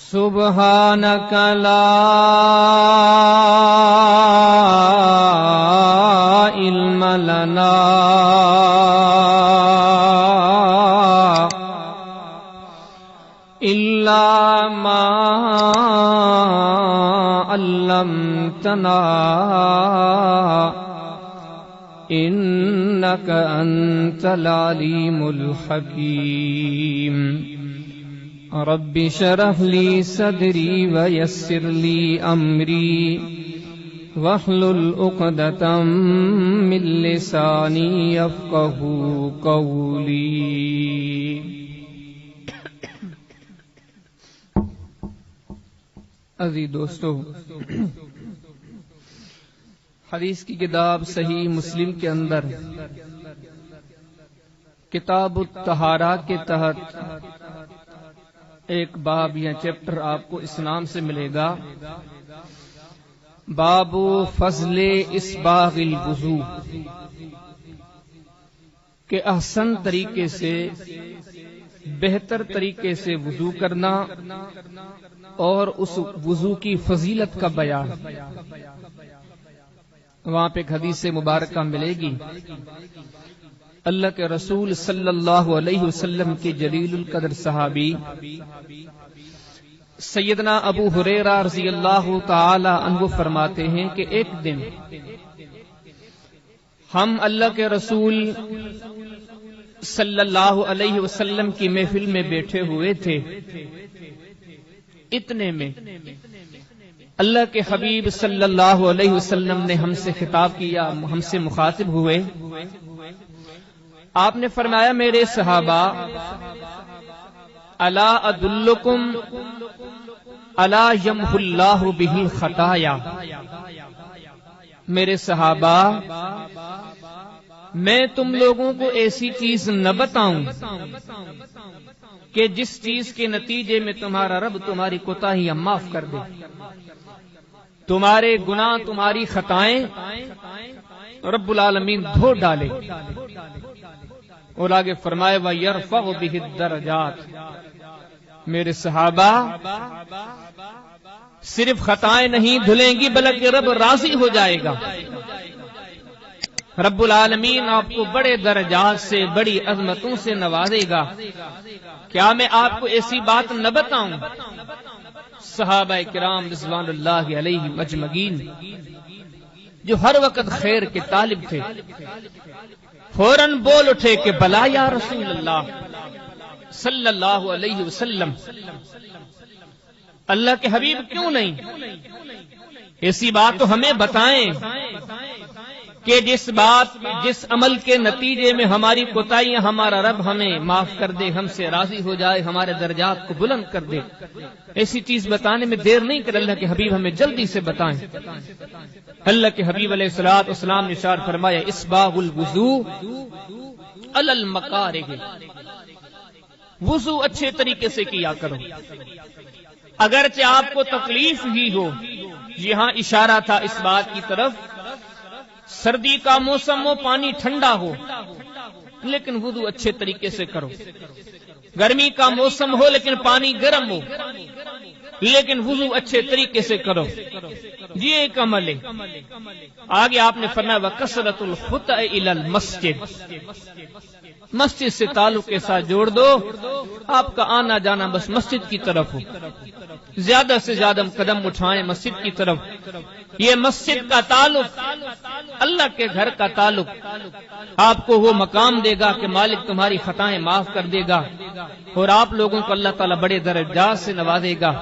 سبحانک لا علم لنا الا ما علمتنا انک انت العلیم الحکیم رب اشرح لی صدری ویسر لی امری واحلل عقدۃ من لسانی یفقهوا قولی۔ عزیز دوستو، حدیث کی کتاب صحیح مسلم کے اندر کتاب الطہارہ کے تحت ایک باب یا چیپٹر آپ کو اس نام سے ملے گا، باب فضل اسباغ الوضو، کہ احسن طریقے سے، بہتر طریقے سے وضو کرنا اور اس وضو کی فضیلت کا بیان۔ وہاں پہ ایک حدیث مبارکہ ملے گی، اللہ کے رسول صلی اللہ علیہ وسلم کے جلیل القدر صحابی سیدنا ابو ہریرہ رضی اللہ تعالی عنہ فرماتے ہیں کہ ایک دن ہم اللہ کے رسول صلی اللہ علیہ وسلم کی محفل میں بیٹھے ہوئے تھے، اتنے میں اللہ کے حبیب صلی اللہ علیہ وسلم نے ہم سے خطاب کیا، ہم سے مخاطب ہوئے۔ آپ نے فرمایا، میرے صحابہ، الا ادلکم الا یمحو اللہ بہ الخطایا، میرے صحابہ، میں تم لوگوں کو ایسی چیز نہ بتاؤں کہ جس چیز کے نتیجے میں تمہارا رب تمہاری کوتاہیاں معاف کر دے، تمہارے گناہ، تمہاری خطائیں رب العالمین دھو ڈالے۔ اور آگے فرمائے وَيَرْفَعُ بِهِ الدَّرَجَاتِ، میرے صحابہ، صرف خطائیں نہیں دھلیں گی بلکہ رب راضی ہو جائے گا، رب العالمین آپ کو بڑے درجات سے، بڑی عظمتوں سے نوازے گا۔ کیا میں آپ کو ایسی بات نہ بتاؤں؟ صحابہ کرام رضوان اللہ علیہم اجمعین جو ہر وقت خیر کے طالب تھے، فوراً بول اٹھے کہ بلا یا رسول اللہ صلی اللہ علیہ وسلم، اللہ کے حبیب کیوں نہیں، ایسی بات تو ہمیں بتائیں کہ جس عمل کے نتیجے میں ہماری کوتاہیاں ہمارا رب ہمیں معاف کر دے، ہم سے راضی ہو جائے، ہمارے درجات کو بلند کر دے۔ ایسی چیز بتانے میں دیر نہیں کر، اللہ کے حبیب ہمیں جلدی سے بتائیں۔ اللہ کے حبیب علیہ الصلوۃ والسلام نے ارشاد فرمایا، اسباغ الوضو علی المکارہ، وضو اچھے طریقے سے کیا کرو، اگرچہ آپ کو تکلیف ہی ہو۔ یہاں اشارہ تھا اس بات کی طرف، سردی کا موسم ہو، پانی ٹھنڈا ہو، لیکن وضو اچھے طریقے سے کرو۔ گرمی کا موسم ہو لیکن پانی گرم ہو، لیکن وضو اچھے طریقے سے کرو۔ یہ ایک عمل ہے۔ آگے آپ نے فرمایا وَكَثْرَةُ الْخُطَّإِ إِلَى الْمَسْجِدِ، مسجد سے تعلق کے ساتھ جوڑ دو، آپ کا آنا جانا بس مسجد کی طرف ہو، زیادہ سے زیادہ قدم اٹھائیں مسجد کی طرف۔ یہ مسجد کا تعلق، اللہ کے گھر کا تعلق آپ کو وہ مقام دے گا کہ مالک تمہاری خطائیں معاف کر دے گا، اور آپ لوگوں کو اللہ تعالیٰ بڑے درجات سے نوازے گا۔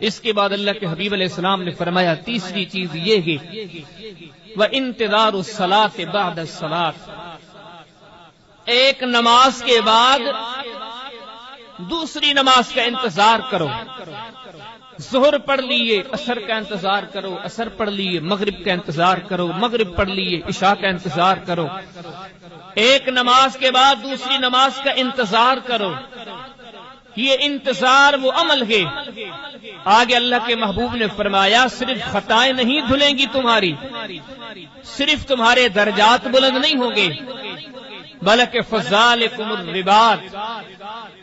اس کے بعد اللہ کے حبیب علیہ السلام نے فرمایا، تیسری چیز یہ ہے وَإِنْتِظَارُ الصَّلَاةِ بَعْدَ الصَّلَاةِ، ایک نماز کے بعد دوسری نماز کا انتظار کرو۔ ظہر پڑھ لیے، عصر کا انتظار کرو، عصر پڑھ لیے، مغرب کا انتظار کرو، مغرب پڑھ لیے، عشاء کا انتظار کرو۔ ایک نماز کے بعد دوسری نماز کا انتظار کرو۔ یہ انتظار وہ عمل ہے۔ آگے اللہ کے محبوب نے فرمایا، صرف خطائیں نہیں دھلیں گی تمہاری، صرف تمہارے درجات بلند نہیں ہوں گے، بلکہ فَذَلِكُمُ الرِّبَاطُ،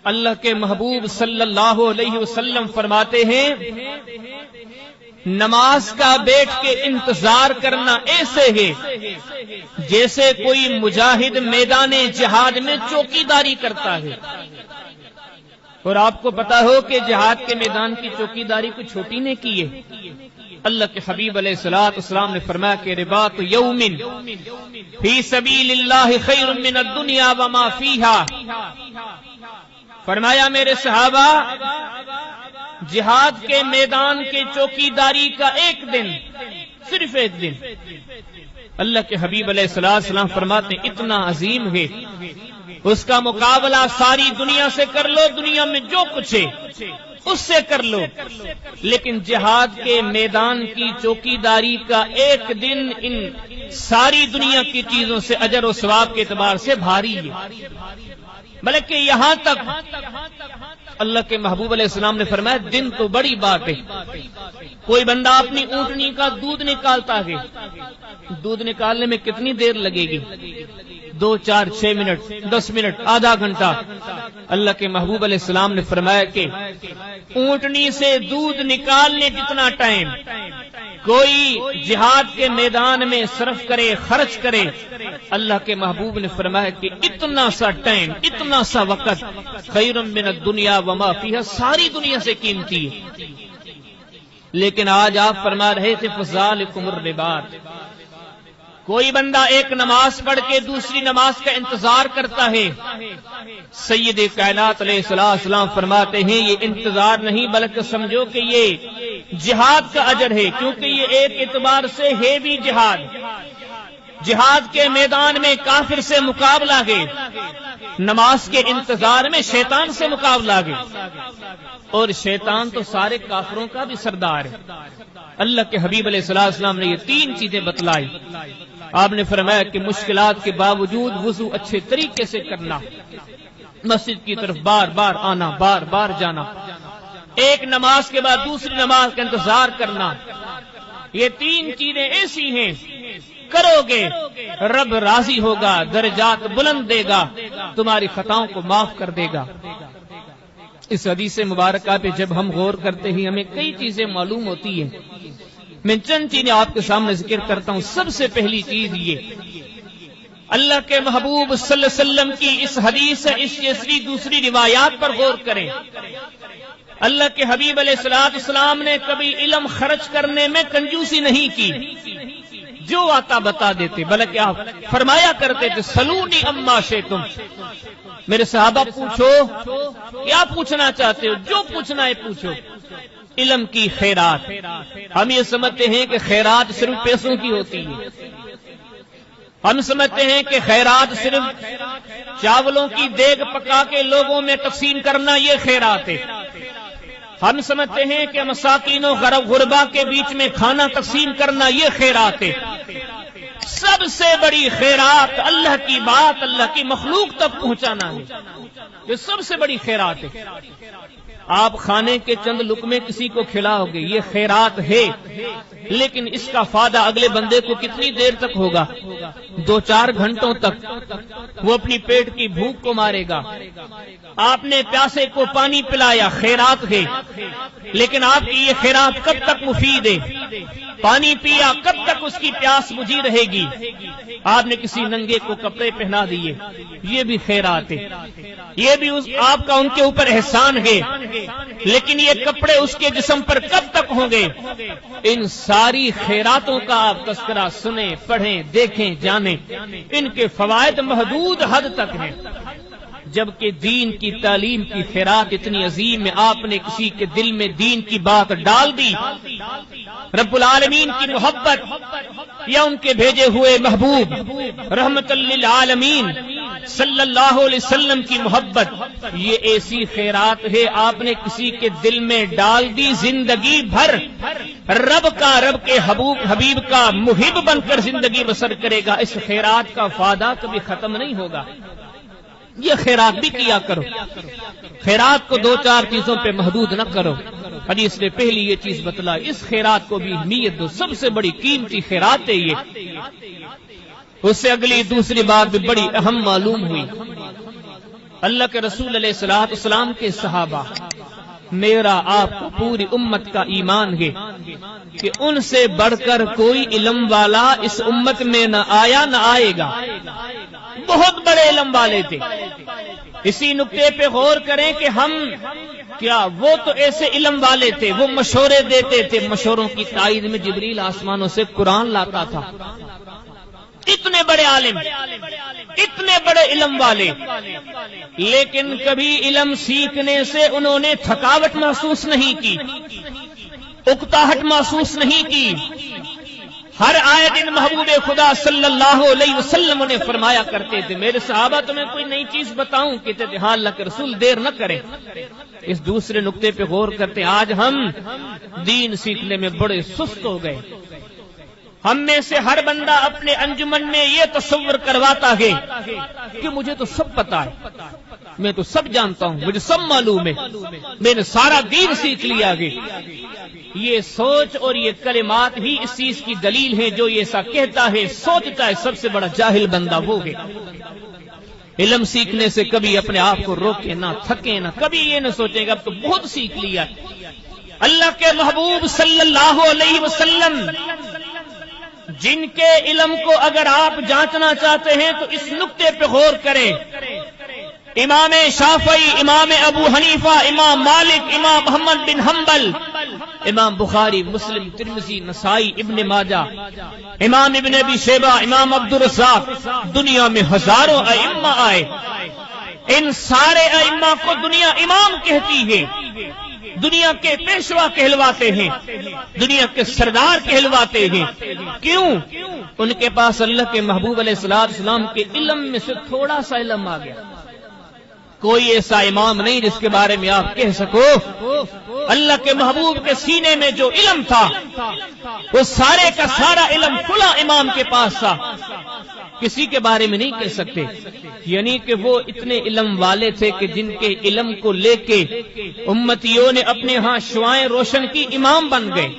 اللہ کے محبوب صلی اللہ علیہ وسلم فرماتے ہیں نماز کا بیٹھ کے انتظار کرنا ایسے ہے جیسے کوئی مجاہد میدان جہاد میں چوکیداری کرتا ہے. اور آپ کو پتا ہو کہ جہاد کے میدان کی چوکیداری کوئی چھوٹی نے کی ہے. اللہ کے حبیب علیہ الصلوۃ والسلام نے فرمایا کہ رباط یوم فی سبیل اللہ خیر من الدنیا وما فیہا. فرمایا میرے صحابہ جہاد کے میدان کے چوکیداری کا ایک دن، صرف ایک دن، اللہ کے حبیب علیہ الصلوۃ والسلام فرماتے ہیں اتنا عظیم ہے اس کا مقابلہ ساری دنیا سے کر لو، دنیا میں جو کچھ ہے اس سے کر لو، لیکن جہاد کے میدان کی چوکیداری کا ایک دن ان ساری دنیا کی چیزوں سے اجر و ثواب کے اعتبار سے بھاری ہے. بلکہ یہاں تک اللہ کے محبوب علیہ السلام نے فرمایا دن تو بڑی بات ہے. کوئی بندہ اپنی اونٹنی کا دودھ نکالتا ہے، دودھ نکالنے میں کتنی دیر لگے گی؟ 2 4 6 منٹ، 10 منٹ، آدھا گھنٹہ. اللہ کے محبوب علیہ السلام نے فرمایا کہ اونٹنی سے دودھ نکالنے جتنا ٹائم کوئی جہاد کے میدان میں صرف کرے، خرچ کرے، اللہ کے محبوب نے فرمایا کہ اتنا سا ٹائم، اتنا سا وقت خیر من الدنیا وما فیہا، ساری دنیا سے قیمتی ہے. لیکن آج آپ فرما رہے تھے فذالکم الرباط. کوئی بندہ ایک نماز پڑھ کے دوسری نماز کا انتظار کرتا ہے. سید کائنات علیہ السلام فرماتے ہیں یہ انتظار نہیں بلکہ سمجھو کہ یہ جہاد کا اجر ہے، کیونکہ یہ ایک اعتبار سے ہے بھی جہاد. جہاد کے میدان میں کافر سے مقابلہ ہے، نماز کے انتظار میں شیطان سے مقابلہ ہے، اور شیطان تو سارے کافروں کا بھی سردار ہے. اللہ کے حبیب علیہ السلام نے یہ 3 چیزیں بتلائی. آپ نے فرمایا کہ مشکلات کے باوجود وضو اچھے طریقے سے کرنا، مسجد کی طرف بار بار آنا، بار بار جانا، ایک نماز کے بعد دوسری نماز کا انتظار کرنا. یہ 3 چیزیں ایسی ہیں کرو گے رب راضی ہوگا، درجات بلند دے گا، تمہاری خطاؤں کو معاف کر دے گا. اس حدیث مبارکہ پہ جب ہم غور کرتے ہیں ہمیں کئی چیزیں معلوم ہوتی ہیں. میں چند چیزیں آپ کے سامنے ذکر کرتا ہوں. سب سے پہلی چیز یہ اللہ کے محبوب صلی اللہ علیہ وسلم کی اس حدیث، اس جیسی دوسری روایات پر غور کریں. اللہ کے حبیب علیہ السلام نے کبھی علم خرچ کرنے میں کنجوسی نہیں کی، جو آتا بتا دیتے، بلکہ آپ فرمایا کرتے تھے سلونی اما شئتم. میرے صحابہ پوچھو، کیا پوچھنا چاہتے ہو، جو پوچھنا ہے پوچھو. علم کی خیرات، ہم یہ سمجھتے ہیں کہ خیرات صرف پیسوں کی ہوتی ہے. ہم سمجھتے ہیں کہ خیرات صرف چاولوں کی دیگ پکا کے لوگوں میں تقسیم کرنا یہ خیرات ہے. ہم سمجھتے ہیں کہ مساکین و غربا کے بیچ میں کھانا تقسیم کرنا یہ خیرات ہے. سب سے بڑی خیرات اللہ کی بات اللہ کی مخلوق تک پہنچانا ہے. یہ سب سے بڑی خیرات ہے. آپ کھانے کے چند لقمے کسی کو کھلاؤ گے، یہ خیرات ہے، لیکن اس کا فائدہ اگلے بندے کو کتنی دیر تک ہوگا؟ 2 4 گھنٹوں تک وہ اپنی پیٹ کی بھوک کو مارے گا. آپ نے پیاسے کو پانی پلایا، خیرات ہے، لیکن آپ کی یہ خیرات کب تک مفید ہے؟ پانی پیا، کب تک اس کی پیاس بجھی رہے گی؟ آپ نے کسی ننگے کو کپڑے پہنا دیے، یہ بھی خیرات ہے، یہ بھی آپ کا ان کے اوپر احسان ہے، لیکن یہ کپڑے اس کے جسم پر کب تک ہوں گے؟ ان ساری خیراتوں کا آپ تذکرہ سنیں، پڑھیں، دیکھیں، جانیں. ان کے فوائد محدود حد تک ہیں، جبکہ دین کی تعلیم کی خیرات اتنی عظیم ہے. آپ نے کسی کے دل میں دین کی بات ڈال دی، رب العالمین کی محبت یا ان کے بھیجے ہوئے محبوب رحمت للعالمین صلی اللہ علیہ وسلم کی محبت، یہ ایسی خیرات ہے آپ نے کسی کے دل میں ڈال دی، زندگی بھر رب کے حبیب کا محب بن کر زندگی بسر کرے گا. اس خیرات کا فائدہ کبھی ختم نہیں ہوگا. یہ خیرات بھی کیا کرو، خیرات کو 2 4 چیزوں پہ محدود نہ کرو. حدیث نے پہلی یہ چیز بتلائی، اس خیرات کو بھی اہمیت دو، سب سے بڑی قیمتی خیرات ہے یہ. اس سے اگلی دوسری بات بھی بڑی اہم معلوم ہوئی. اللہ کے رسول علیہ الصلوۃ والسلام کے صحابہ، میرا آپ کو پوری امت کا ایمان ہے کہ ان سے بڑھ کر کوئی علم والا اس امت میں نہ آیا نہ آئے گا۔ بہت بڑے علم والے تھے۔ اسی نقطے پہ غور کریں کہ ہم کیا، وہ تو ایسے علم والے تھے، وہ مشورے دیتے تھے، مشوروں کی تائید میں جبریل آسمانوں سے قرآن لاتا تھا۔ اتنے بڑے عالم، اتنے بڑے علم والے، لیکن کبھی علم سیکھنے سے انہوں نے تھکاوٹ محسوس نہیں کی، اکتاہٹ محسوس نہیں کی۔ ہر آئے دن محبوب خدا صلی اللہ علیہ وسلم نے فرمایا کرتے تھے، میرے صحابہ تمہیں کوئی نئی چیز بتاؤں؟ کہتے تھے ہاں اللہ کے رسول، دیر نہ کریں۔ اس دوسرے نقطے پہ غور کرتے، آج ہم دین سیکھنے میں بڑے سست ہو گئے۔ ہم میں سے ہر بندہ اپنے انجمن میں یہ تصور کرواتا ہے کہ مجھے تو سب پتا ہے، میں تو سب جانتا ہوں، مجھے سب معلوم ہے، میں نے سارا دین سیکھ لیا ہے۔ یہ سوچ اور یہ کلمات ہی اس چیز کی دلیل ہے، جو یہ ایسا کہتا ہے سوچتا ہے سب سے بڑا جاہل بندہ وہ ہے۔ علم سیکھنے سے کبھی اپنے آپ کو روکے نہ، تھکے نہ، کبھی یہ نہ سوچے گا اب تو بہت سیکھ لیا۔ اللہ کے محبوب صلی اللہ علیہ وسلم جن کے علم کو اگر آپ جانچنا چاہتے ہیں تو اس نقطے پہ غور کریں۔ امام شافعی، امام ابو حنیفہ، امام مالک، امام محمد بن حنبل، امام بخاری، مسلم، ترمذی، نسائی، ابن ماجہ، امام ابن ابی شیبہ، امام عبدالرزاق، دنیا میں ہزاروں ائمہ آئے۔ ان سارے ائمہ کو دنیا امام کہتی ہے، دنیا کے پیشوا کہلواتے ہیں، دنیا کے سردار کہلواتے ہیں۔ کیوں؟ ان کے پاس اللہ کے محبوب علیہ السلام کے علم میں سے تھوڑا سا علم آ گیا۔ کوئی ایسا امام نہیں جس کے بارے میں آپ کہہ سکو اللہ کے محبوب کے سینے میں جو علم تھا وہ سارے کا سارا علم فلاں امام کے پاس تھا، کسی کے بارے میں نہیں کہہ سکتے۔ یعنی کہ وہ اتنے علم والے تھے کہ جن کے علم کو لے کے امتیوں نے اپنے ہاں شعائیں روشن کی، امام بن گئے۔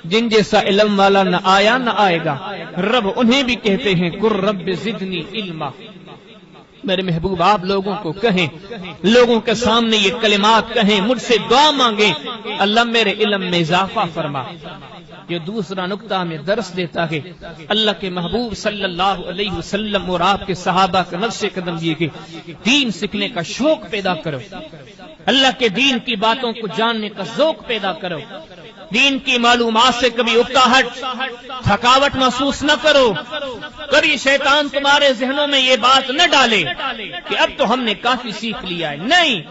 جن جیسا علم والا نہ آیا نہ آئے گا۔ رب انہیں بھی کہتے ہیں قُل رب زدنی علما۔ میرے محبوب آپ لوگوں کو کہیں، لوگوں کے سامنے یہ کلمات کہیں، مجھ سے دعا مانگیں، اللہ میرے علم میں اضافہ فرما۔ یہ دوسرا نقطہ ہمیں درس دیتا ہے اللہ کے محبوب صلی اللہ علیہ وسلم اور آپ کے صحابہ کا نقش قدم یہ کہ دین سیکھنے کا شوق پیدا کرو، اللہ کے دین کی باتوں کو جاننے کا ذوق پیدا کرو، دین کی معلومات سے کبھی اکتاہٹ، تھکاوٹ محسوس نہ کرو۔ کبھی شیطان تمہارے ذہنوں میں یہ بات نہ ڈالے کہ اب تو ہم نے کافی سیکھ لیا ہے۔ نہیں،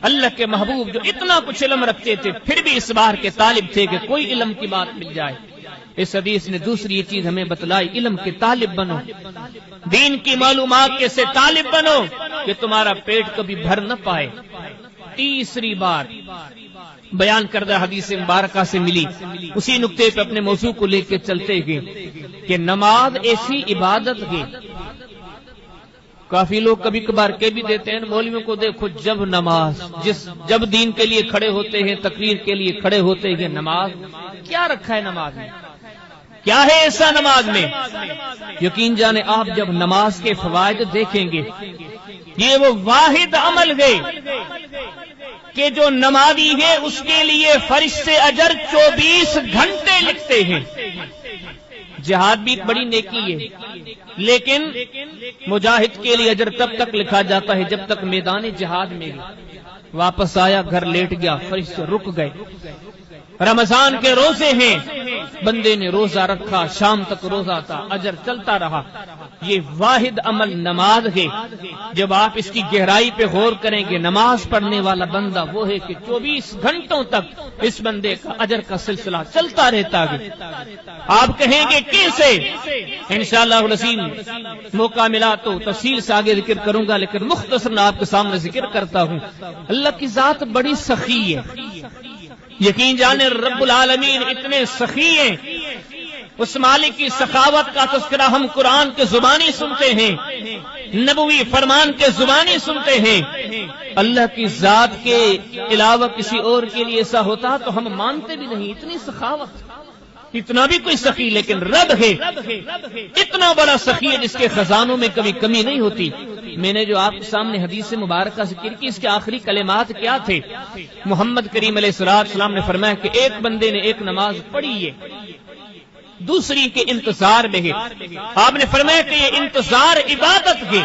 اللہ کے محبوب جو اتنا کچھ علم رکھتے تھے پھر بھی اس بار کے طالب تھے کہ کوئی علم کی بات مل جائے۔ اس حدیث نے دوسری یہ چیز ہمیں بتلائی، علم کے طالب بنو، دین کی معلومات کے سے طالب بنو کہ تمہارا پیٹ کبھی بھر نہ پائے۔ تیسری بار بیان کردہ حدیث مبارکہ سے ملی، اسی نقطے پہ اپنے موضوع کو لے کے چلتے گئے کہ نماز ایسی عبادت ہے۔ کافی لوگ کبھی کبھار کہہ بھی دیتے ہیں مولویوں کو دیکھو، جب نماز جب دین کے لیے کھڑے ہوتے ہیں، تقریر کے لیے کھڑے ہوتے ہیں، نماز کیا رکھا ہے؟ نماز میں کیا ہے ایسا؟ نماز میں یقین جانے آپ جب نماز کے فوائد دیکھیں گے، یہ وہ واحد عمل ہے کہ جو نمازی ہے اس کے لیے فرشتے اجر 24 گھنٹے لکھتے ہیں۔ جہاد بھی ایک بڑی نیکی ہے، لیکن مجاہد کے لیے اجر تب تک لکھا جاتا ہے جب تک میدان جہاد میں گیا، واپس آیا گھر لیٹ گیا، فرشتے رک گئے۔ رمضان کے روزے ہیں، بندے نے روزہ رکھا، شام تک روزہ تھا، اجر چلتا رہا۔ یہ واحد عمل نماز ہے۔ جب آپ اس کی گہرائی پہ غور کریں گے، نماز پڑھنے والا بندہ وہ ہے کہ 24 گھنٹوں تک اس بندے کا اجر کا سلسلہ چلتا رہتا ہے۔ آپ کہیں گے کیسے؟ انشاءاللہ العظیم موقع ملا تو تفصیل سے آگے ذکر کروں گا، لیکن مختصر آپ کے سامنے ذکر کرتا ہوں۔ اللہ کی ذات بڑی سخی ہے، یقین جانے رب العالمین اتنے سخی ہیں۔ اس مالک کی سخاوت کا تذکرہ ہم قرآن کے زبانی سنتے ہیں، نبوی فرمان کے زبانی سنتے ہیں۔ اللہ کی ذات کے علاوہ کسی اور کے لیے ایسا ہوتا تو ہم مانتے بھی نہیں، اتنی سخاوت، اتنا بھی کوئی سخی، لیکن رب ہے اتنا بڑا سخی ہے جس کے خزانوں میں کبھی کمی نہیں ہوتی۔ میں نے جو آپ کے سامنے حدیث مبارکہ ذکر کی، اس کے آخری کلمات کیا تھے؟ محمد کریم علیہ السلام نے فرمایا کہ ایک بندے نے ایک نماز پڑھی ہے، دوسری کے انتظار میں ہے۔ آپ نے فرمایا کہ یہ انتظار عبادت ہے۔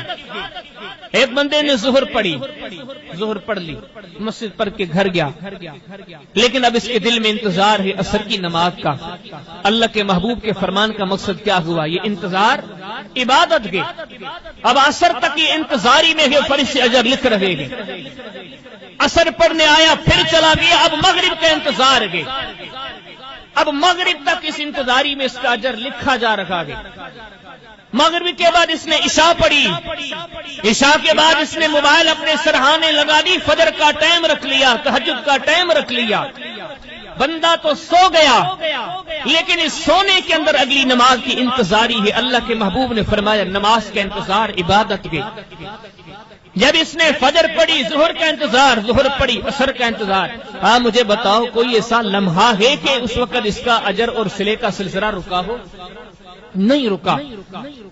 ایک بندے نے ظہر پڑھی، ظہر پڑھ لی، مسجد پڑھ کے گھر گیا، لیکن اب اس کے دل میں انتظار ہے عصر کی نماز کا۔ اللہ کے محبوب کے فرمان کا مقصد کیا ہوا؟ یہ انتظار عبادت ہے۔ اب عصر تک یہ انتظاری میں ہے، فرشتے اجر لکھ رہے ہیں۔ عصر پڑھنے آیا، پھر چلا گیا، اب مغرب کا انتظار ہے۔ اب مغرب تک اس انتظاری میں اس کا اجر لکھا جا رہا ہے۔ مغرب کے بعد اس نے عشاء پڑھی، عشاء کے بعد اس نے موبائل اپنے سرہانے لگا دی، فجر کا ٹائم رکھ لیا، تہجد کا ٹائم رکھ لیا، بندہ تو سو گیا، لیکن اس سونے کے اندر اگلی نماز کی انتظاری ہے۔ اللہ کے محبوب نے فرمایا نماز کا انتظار عبادت ہے۔ جب اس نے فجر پڑھی، ظہر کا انتظار، ظہر پڑھی، عصر کا انتظار، ہاں مجھے بتاؤ کوئی ایسا لمحہ ہے کہ اس وقت اس کا اجر اور صلے کا سلسلہ رکا ہو؟ نہیں رکا۔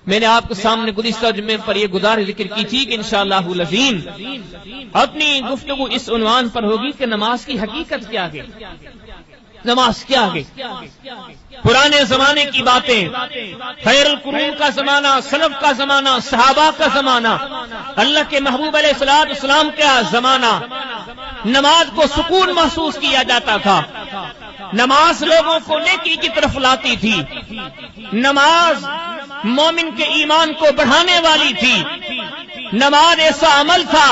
میں نے آپ کے سامنے گزشتہ جمعے پر یہ گزارش ذکر کی تھی کہ انشاءاللہ العظیم اپنی گفتگو اس عنوان پر ہوگی کہ نماز کی حقیقت کیا ہے، نماز کیا ہے۔ پرانے زمانے کی باتیں، خیر القرون کا زمانہ، سلف کا زمانہ، صحابہ کا زمانہ، اللہ کے محبوب علیہ السلام کا زمانہ، نماز کو سکون محسوس کیا جاتا تھا، نماز لوگوں کو نیکی کی طرف لاتی تھی، نماز مومن کے ایمان کو بڑھانے والی تھی، نماز ایسا عمل تھا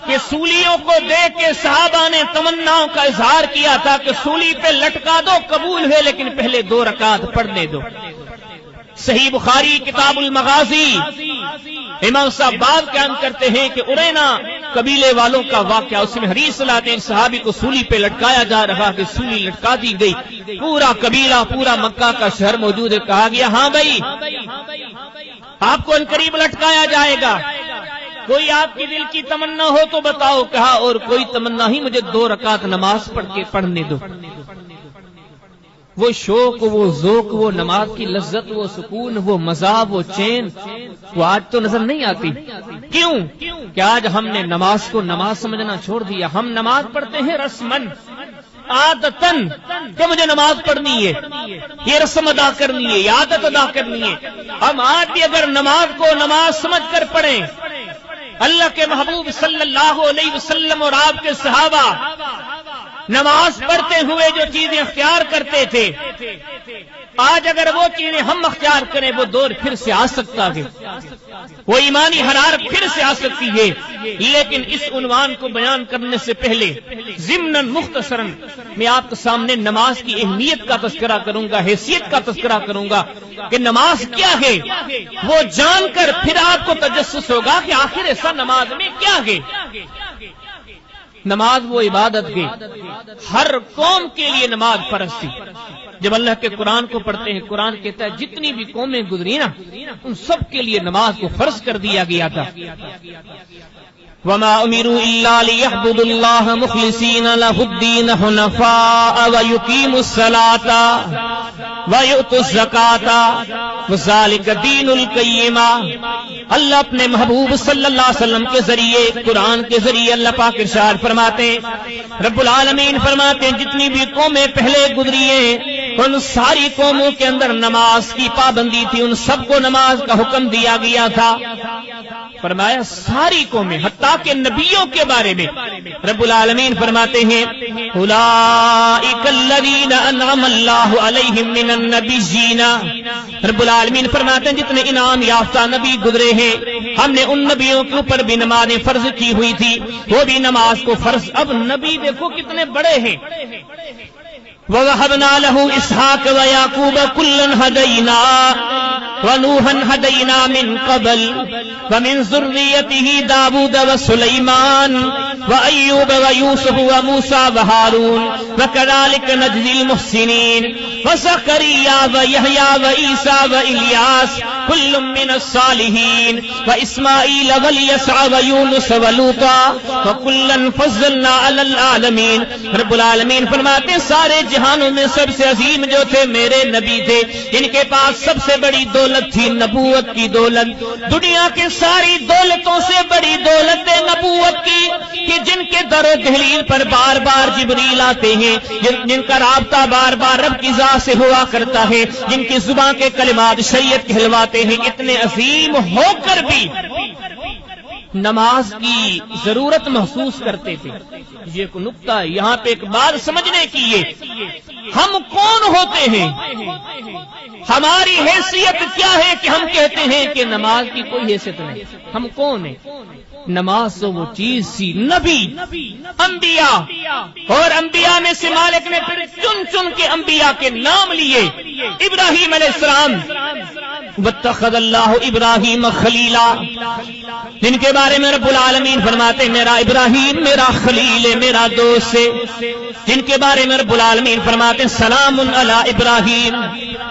کہ سولیوں کو دیکھ کے صحابہ نے تمناؤں کا اظہار کیا تھا کہ سولی پہ لٹکا دو قبول ہے، لیکن پہلے 2 رکعت پڑھنے دو۔ صحیح بخاری کتاب المغازی، امام صاحب باب قائم کرتے ہیں کہ ارینا قبیلے والوں کا واقعہ، اس میں حدیث لاتے ہیں صحابی کو سولی پہ لٹکایا جا رہا کہ سولی لٹکا دی گئی، پورا قبیلہ، پورا مکہ کا شہر موجود ہے، کہا گیا ہاں بھائی آپ کو انقریب لٹکایا جائے گا، کوئی آپ کی دل کی تمنا ہو تو بتاؤ۔ کہا اور کوئی تمنا ہی، مجھے 2 رکعت نماز پڑھ کے پڑھنے دو۔ وہ شوق، وہ ذوق، وہ نماز کی لذت، وہ سکون، وہ مزہ، وہ چین، وہ آج تو نظر نہیں آتی۔ کیوں کہ آج ہم نے نماز کو نماز سمجھنا چھوڑ دیا۔ ہم نماز پڑھتے ہیں رسمن، عادتن، کہ مجھے نماز پڑھنی ہے، یہ رسم ادا کرنی ہے، یہ عادت ادا کرنی ہے۔ ہم آج بھی اگر نماز کو نماز سمجھ کر پڑھیں، اللہ کے محبوب صلی اللہ علیہ وسلم اور آپ کے صحابہ نماز پڑھتے ہوئے جو چیزیں اختیار کرتے تھے، آج اگر وہ چیزیں ہم اختیار کریں وہ دور پھر سے آ سکتا ہے، وہ ایمانی حرارت پھر سے آ سکتی ہے۔ لیکن اس عنوان کو بیان کرنے سے پہلے ضمناً مختصراً میں آپ کے سامنے نماز کی اہمیت کا تذکرہ کروں گا، حیثیت کا تذکرہ کروں گا کہ نماز کیا ہے، وہ جان کر پھر آپ کو تجسس ہوگا کہ آخر ایسا نماز میں کیا ہے۔ نماز وہ عبادت ہے، ہر قوم کے لیے نماز فرض تھی۔ جب اللہ کے قرآن کو پڑھتے ہیں، قرآن کہتا ہے جتنی بھی قومیں گزری نا ان سب کے لیے نماز کو فرض کر دیا گیا تھا۔ وما امروا الا ليعبدوا الله مخلصين له الدين حنفاء ويقيموا الصلاة ويؤتوا الزكاة وذلك دين القيم۔ اللہ اپنے محبوب صلی اللہ علیہ وسلم کے ذریعے، قرآن کے ذریعے اللہ پاک ارشاد فرماتے ہیں، رب العالمین فرماتے ہیں جتنی بھی قومیں پہلے گزری ہیں ان ساری قوموں کے اندر نماز کی پابندی تھی، ان سب کو نماز کا حکم دیا گیا تھا۔ فرمایا ساری قومیں، حتیٰ کہ نبیوں کے بارے میں رب العالمین فرماتے ہیں اولئک الذین انعم اللہ علیہم من النبیین۔ رب العالمین فرماتے ہیں جتنے انعام یافتہ نبی گزرے ہیں ہم نے ان نبیوں کے اوپر بھی نمازیں فرض کی ہوئی تھی، وہ بھی نماز کو فرض۔ اب نبی دیکھو کتنے بڑے ہیں، وَوَهَبْنَا لَهُ إِسْحَاقَ وَيَعْقُوبَ كُلًّا هَدَيْنَا وَنُوحًا هَدَيْنَا مِن قَبْلُ وَمِن ذُرِّيَّتِهِ دَاوُودَ وَسُلَيْمَانَ وأيوب ويوسف وموسى وهارون وكذلك نجزي المحسنين وزكريا ويحيى وعيسى وإلياس كل من الصالحين وإسماعيل واليسع ويونس ولوطا وكلا فضلنا على العالمين. رب العالمین فرماتے ہیں سارے جہانوں میں سب سے عظیم جو تھے میرے نبی تھے، ان کے پاس سب سے بڑی دولت تھی نبوت کی دولت. دنیا کے ساری دولتوں سے بڑی دولت ہے نبوت کی، کہ جن کے در و دہلیز پر بار بار جبریل آتے ہیں، جن کا رابطہ بار بار رب کی ذات سے ہوا کرتا ہے، جن کی زبان کے کلمات شریعت کہلواتے ہیں، اتنے عظیم ہو کر بھی نماز کی ضرورت محسوس کرتے تھے. یہ ایک نقطہ ہے یہاں پہ ایک بات سمجھنے کی، یہ ہم کون ہوتے ہیں، ہماری حیثیت کیا ہے کہ ہم کہتے ہیں کہ نماز کی کوئی حیثیت نہیں. ہم کون ہیں؟ نماز تو وہ چیز سی، نبی، انبیاء، اور انبیاء میں سے مالک نے پھر چن چن کے انبیاء کے نام لیے. ابراہیم علیہ السلام، واتخذ اللہ ابراہیم خلیلا، جن کے بارے میں رب العالمین فرماتے میرا ابراہیم میرا خلیل ہے، میرا دوست ہے. جن کے بارے میں رب العالمین فرماتے سلام علی ابراہیم.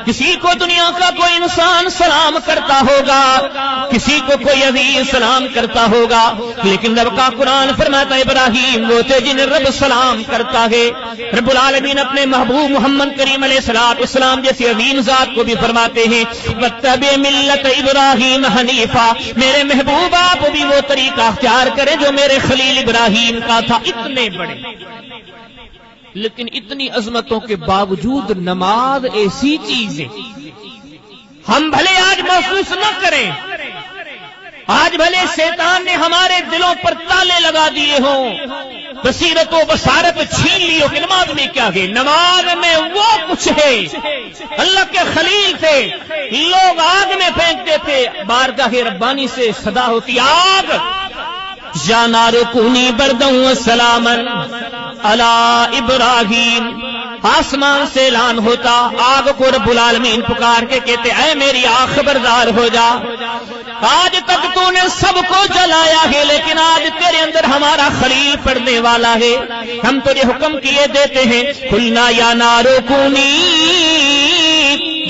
کسی کو دنیا کا کوئی انسان سلام کرتا ہوگا، کسی کو کوئی عزیز سلام کرتا ہوگا، لیکن رب کا قرآن فرماتا ابراہیم وہ تھے جنہیں رب سلام کرتا ہے. رب العالمین اپنے محبوب محمد کریم علیہ السلام جیسی عظیم ذات کو بھی فرماتے ہیں واتبع ملت ابراہیم حنیفا، میرے محبوب آپ بھی وہ طریقہ اختیار کریں جو میرے خلیل ابراہیم کا تھا. اتنے بڑے لیکن اتنی عظمتوں کے باوجود نماز ایسی چیز ہے ہم بھلے آج محسوس نہ کریں، آج بھلے شیطان نے ہمارے دلوں پر تالے لگا دیے ہوں، بصیرت و بصارت چھین لی ہو کہ نماز میں کیا ہے. نماز میں وہ کچھ ہے، اللہ کے خلیل تھے، لوگ آگ میں پھینکتے تھے، بارگاہ ربانی سے صدا ہوتی آگ، یا نار کونی بردن و سلامن علی ابراہیم. آسمان سے اعلان ہوتا، آگ کو رب العالمین پکار کے کہتے اے میری آگ خبردار ہو جا. آج تک تو نے سب کو جلایا ہے، لیکن آج تیرے اندر ہمارا خلیل پڑنے والا ہے. ہم تجھے حکم کیے دیتے ہیں قلنا یا نار کونی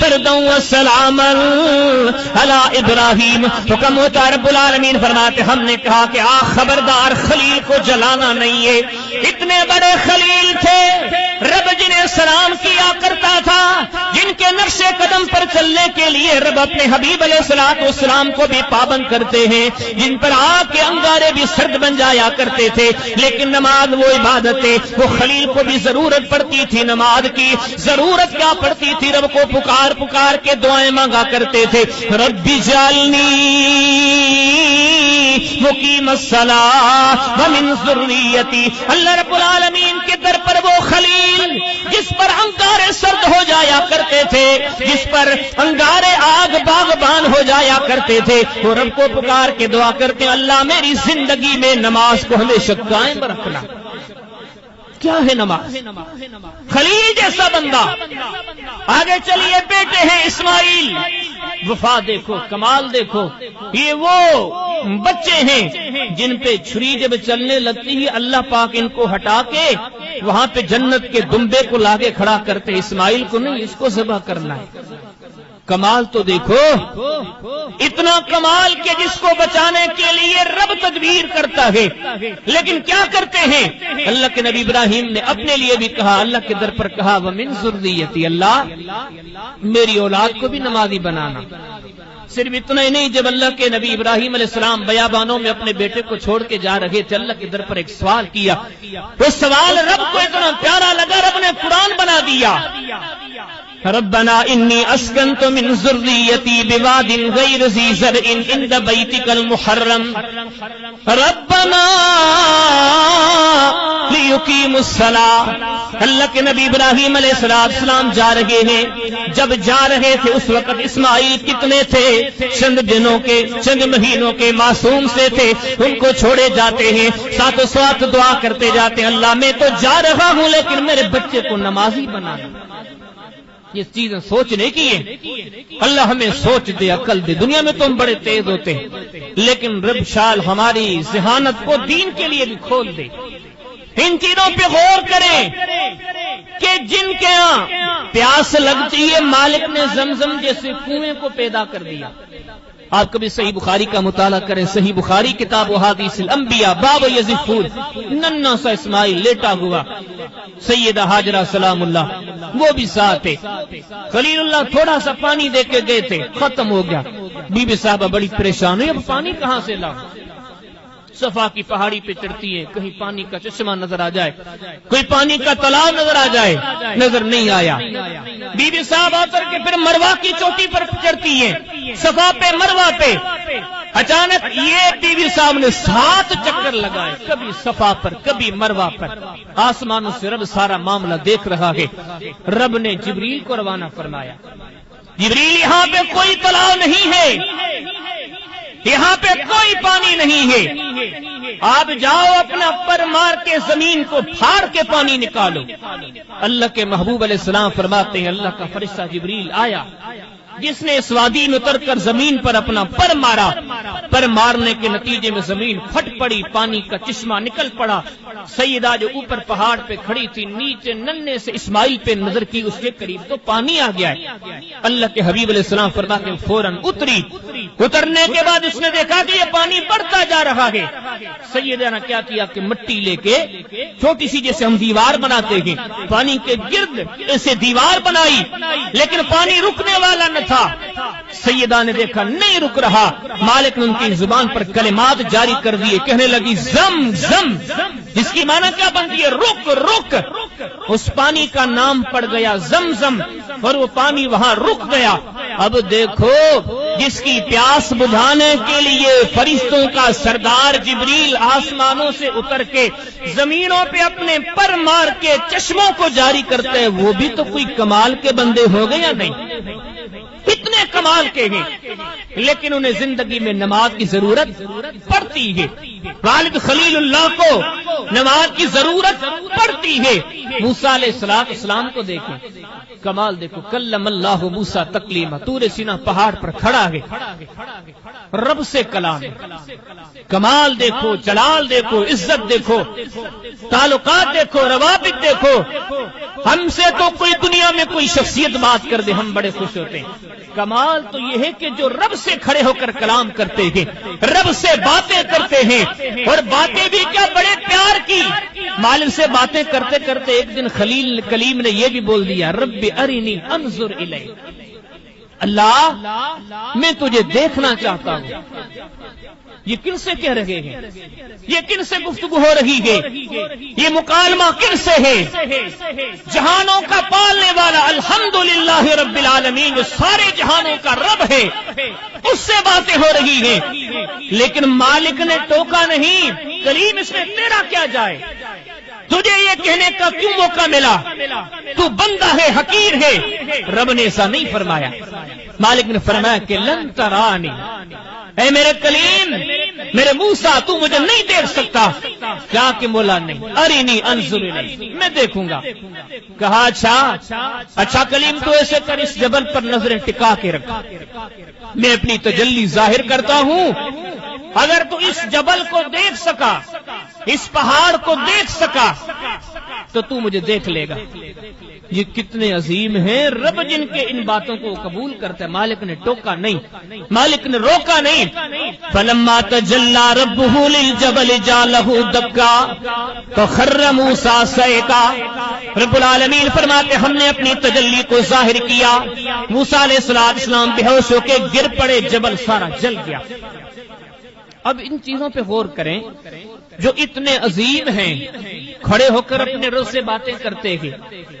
بردن و سلاما علی ابراہیم. حکم ہوتا رب العالمین فرماتے ہم نے کہا کہ خبردار خلیل کو جلانا نہیں ہے. اتنے بڑے خلیل تھے رب جنہیں سلام کیا کرتا تھا، جن کے نقش قدم پر چلنے کے لیے رب اپنے حبیب علیہ السلام کو بھی پابند کرتے ہیں، جن پر آگ کے انگارے بھی سرد بن جایا کرتے تھے. لیکن نماز وہ عبادت ہے، وہ خلیل کو بھی ضرورت پڑتی تھی نماز کی. ضرورت کیا پڑتی تھی؟ رب کو پکار پکار کے دعائیں مانگا کرتے تھے رب اجعلنی مقیم الصلاۃ ومن ذریتی. اللہ رب العالمین کے در پر وہ خلیل جس پر انگارے سرد ہو جایا کرتے تھے، جس پر انگارے آگ باغبان ہو جایا کرتے تھے، وہ رب کو پکار کے دعا کرتے ہیں اللہ میری زندگی میں نماز کو ہمیشہ قائم رکھنا. کیا ہے نماز؟ خلیل جیسا بندہ. آگے چلیے بیٹے ہیں اسماعیل، وفا دیکھو، کمال دیکھو. یہ وہ بچے ہیں جن پہ چھری جب چلنے لگتی ہے اللہ پاک ان کو ہٹا کے وہاں پہ جنت کے دمبے کو لاگے کھڑا کرتے. اسماعیل کو نہیں، اس کو ذبح کرنا ہے. کمال تو دیکھو، اتنا کمال کہ جس کو بچانے کے لیے رب تدبیر کرتا ہے. لیکن کیا کرتے ہیں؟ اللہ کے نبی ابراہیم نے اپنے لیے بھی کہا، اللہ کے در پر کہا ومن ذریتی، اللہ میری اولاد کو بھی نمازی بنانا. صرف اتنا ہی نہیں، جب اللہ کے نبی ابراہیم علیہ السلام بیابانوں میں اپنے بیٹے کو چھوڑ کے جا رہے تھے اللہ کے در پر ایک سوال کیا. وہ سوال رب کو اتنا پیارا لگا رب نے قرآن بنا دیا. ربنا انی اسکنت من ذریتی بواد غیر ذی زرع عند بیتک المحرم ربنا لیقیموا الصلاۃ. اللہ کے نبی ابراہیم علیہ السلام جا رہے ہیں. جب جا رہے تھے اس وقت اسماعیل کتنے تھے؟ چند دنوں کے، چند مہینوں کے، معصوم سے تھے. ان کو چھوڑے جاتے ہیں، ساتھ ساتھ دعا کرتے جاتے ہیں اللہ میں تو جا رہا ہوں لیکن میرے بچے کو نمازی بنانا. یہ چیزیں سوچنے کی ہیں. اللہ ہمیں سوچ دے، عقل دے. دنیا میں تم بڑے تیز ہوتے ہیں، لیکن رب شال ہماری ذہانت کو دین کے لیے بھی کھول دے. ان چیزوں پہ غور کریں کہ جن کے ہاں پیاس لگتی ہے، مالک نے زمزم جیسے کنویں کو پیدا کر دیا. آپ کبھی صحیح بخاری کا مطالعہ کریں. صحیح بخاری کتاب احادیث الانبیاء، باب یزفون، ننھا سا اسماعیل لیٹا ہوا، سیدہ ہاجرہ سلام اللہ وہ بھی ساتھ تھے. خلیل اللہ تھوڑا سا پانی دے کے گئے تھے، ختم ہو گیا. بی بی صاحبہ بڑی پریشان ہوئی، اب پانی کہاں سے لاؤ؟ صفا کی پہاڑی پہ چڑھتی ہے، کہیں پانی کا چشمہ نظر آ جائے، کوئی پانی کا تالاب نظر آ جائے، نظر نہیں آیا. بی بی صاحب آ کر کے پھر مروا کی چوٹی پر چڑھتی ہے، صفا پہ مروا پہ. اچانک یہ بی بی صاحب نے 7 چکر لگائے، کبھی صفا پر کبھی مروا پر. آسمانوں سے رب سارا معاملہ دیکھ رہا ہے. رب نے جبریل کو روانہ فرمایا، جبریل یہاں پہ کوئی تالاب نہیں ہے، یہاں پہ کوئی پانی نہیں ہے، آپ جاؤ اپنا پر مار کے زمین کو پھاڑ کے پانی نکالو. اللہ کے محبوب علیہ السلام فرماتے ہیں اللہ کا فرشتہ جبریل آیا، جس نے اس وادی میں اتر کر زمین پر اپنا پر مارا. پر مارنے کے نتیجے میں زمین پھٹ پڑی، پانی کا چشمہ نکل پڑا. سیدہ جو اوپر پہاڑ پہ کھڑی تھی، نیچے ننھے سے اسماعیل پہ نظر کی، اس کے قریب تو پانی آ گیا ہے. اللہ کے حبیب علیہ السلام فرماتے ہیں فوراً اتری. اترنے کے بعد اس نے دیکھا کہ یہ پانی بڑھتا جا رہا ہے. سیدہ نے کیا کیا کہ مٹی لے کے چھوٹی سی جیسے ہم دیوار بناتے ہیں، پانی کے گرد اسے دیوار بنائی، لیکن پانی رکنے والا نہ تھا. سیدہ نے دیکھا نہیں رک رہا، مالک نے ان کی زبان پر کلمات جاری کر دیے، کہنے لگی زم زم، جس کی معنی کیا بنتی ہے رک رک. اس پانی کا نام پڑ گیا زمزم، اور وہ پانی وہاں رک گیا. اب دیکھو جس کی پیاس بجھانے کے لیے فرشتوں کا سردار جبریل آسمانوں سے اتر کے زمینوں پہ اپنے پر مار کے چشموں کو جاری کرتے ہیں، وہ بھی تو کوئی کمال کے بندے ہو گئے یا نہیں؟ کتنے کمال کے ہیں، لیکن انہیں زندگی میں نماز کی ضرورت پڑتی ہے. والد خلیل اللہ کو نماز کی ضرورت پڑتی ہے. موسیٰ علیہ السلام کو دیکھیں، کمال دیکھو، کلم اللہ موسیٰ تکلیما، طور سینا پہاڑ پر کھڑا ہے، رب سے کلام. کمال دیکھو، جلال دیکھو، عزت دیکھو، تعلقات دیکھو، روابط دیکھو. ہم سے تو کوئی دنیا میں کوئی شخصیت بات کر دے ہم بڑے خوش ہوتے ہیں. کمال تو یہ ہے کہ جو رب سے کھڑے ہو کر کلام کرتے ہیں، رب سے باتیں کرتے ہیں، اور باتیں بھی کیا بڑے پیار کی. مالک سے باتیں کرتے کرتے ایک دن خلیل کلیم نے یہ بھی بول دیا، رب ارنی انظر الیک، اللہ میں تجھے دیکھنا چاہتا ہوں. یہ کن سے کہہ رہے ہیں؟ یہ کن سے گفتگو ہو رہی ہے؟ یہ مکالمہ کن سے ہے؟ جہانوں کا پالنے والا الحمدللہ رب العالمین، جو سارے جہانوں کا رب ہے، اس سے باتیں ہو رہی ہیں. لیکن مالک نے ٹوکا نہیں، کلیم اس میں تیرا کیا جائے؟ تجھے یہ کہنے کا کیوں موقع ملا؟ تو بندہ ہے، حقیر ہے. رب نے ایسا نہیں فرمایا. مالک نے فرمایا کہ لن ترانی، اے میرے کلیم، میرے موسیٰ تو مجھے نہیں دیکھ سکتا. کیا کہ مولا نہیں، ارینی انظر الیک، میں دیکھوں گا. کہا اچھا کلیم تو ایسے کر، اس جبل پر نظریں ٹکا کے رکھ، میں اپنی تجلی ظاہر کرتا ہوں. اگر تو اس جبل کو دیکھ سکا، اس پہاڑ کو دیکھ سکا، تو تو مجھے دیکھ لے گا. یہ کتنے عظیم ہیں رب، جن کے ان باتوں کو قبول کرتا ہے. مالک نے ٹوکا نہیں، مالک نے روکا نہیں. فلما تجلی ربہ للجبل جعلہ دکا فخر موسیٰ صعقا. رب العالمین فرماتے ہم نے اپنی تجلی کو ظاہر کیا، موسیٰ علیہ السلام بے ہوش ہو کے گر پڑے، جبل سارا جل گیا. اب ان چیزوں پہ غور کریں جو اتنے عظیم ہیں، کھڑے ہو کر اپنے رب سے باتیں کرتے ہیں،